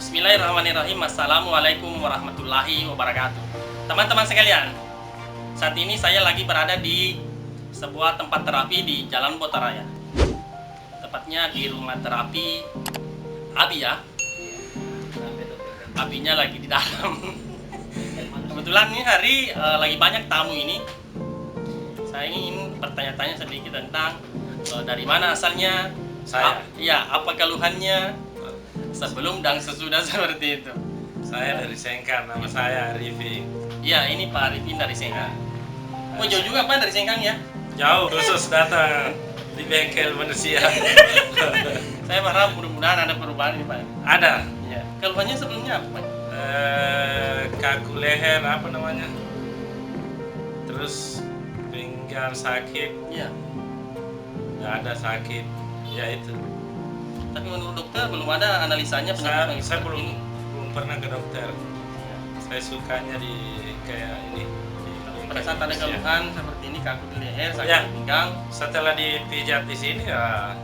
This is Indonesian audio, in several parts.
Bismillahirrahmanirrahim. Assalamualaikum warahmatullahi wabarakatuh. Teman-teman sekalian, saat ini saya lagi berada di sebuah tempat terapi di Jalan Botaraya. Tepatnya di rumah terapi Abi ya. Abinya lagi di dalam. Kebetulan ini hari lagi banyak tamu ini. Saya ingin bertanya-tanya sedikit tentang dari mana asalnya, apa keluhannya sebelum dan sesudah seperti itu. Saya dari Sengkang, nama saya Arifin. Iya, ini Pak Arifin dari Sengkang. Oh, jauh juga Pak dari Sengkang ya? Jauh, khusus datang di bengkel manusia. Saya berharap mudah-mudahan ada perubahan ini Pak. Ada. Ya. Keluhannya sebelumnya apa Pak? Kaku leher apa namanya? Terus pinggang sakit. Iya. Ada sakit. Ya itu. Tapi menurut dokter belum ada analisanya penyakit Saya seperti belum ini. pernah ke dokter. Ya. Saya sukanya di kayak ini. Pada saat ada keluhan seperti ini, kaku di leher, sakit Ya. di pinggang. Setelah dipijat di sini ya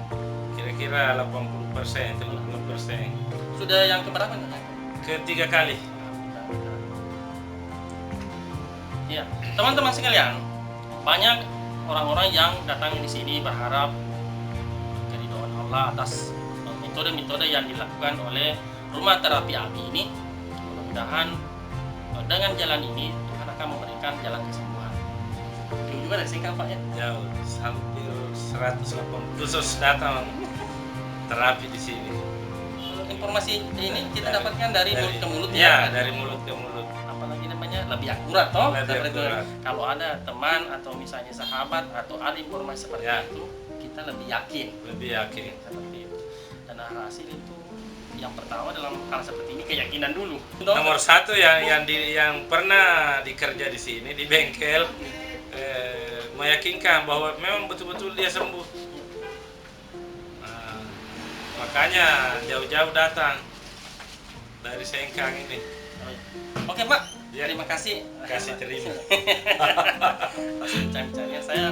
kira-kira 80%, 70%. Sudah yang keberapa nih? Ketiga kali. Ya, teman-teman sekalian, banyak orang-orang yang datang di sini berharap keridhaan Allah atas metode-metode yang dilakukan oleh rumah terapi Abi ini. Mudah-mudahan dengan jalan ini Tuhan akan memberikan jalan kesembuhan. Jauh juga dari Sengkang Pak ya? Jauh, hampir 180 khusus datang terapi di sini. Informasi ini kita dapatkan dari mulut ke mulut ya. ya? Dari mulut ke mulut. Apalagi namanya lebih akurat toh? Lebih Seperti itu. akurat. Kalau ada teman atau misalnya sahabat atau ada informasi seperti Ya. itu, kita lebih yakin. Lebih yakin. Seperti itu. Dan hasil itu yang pertama dalam hal seperti ini keyakinan dulu. Nomor satu yang pernah dikerja di sini di bengkel meyakinkan bahwa memang betul-betul dia sembuh. Nah, makanya jauh-jauh datang dari Sengkang ini. Oke Pak, Ya. terima kasih. Kasih terima. Masih bicara-bicara saya.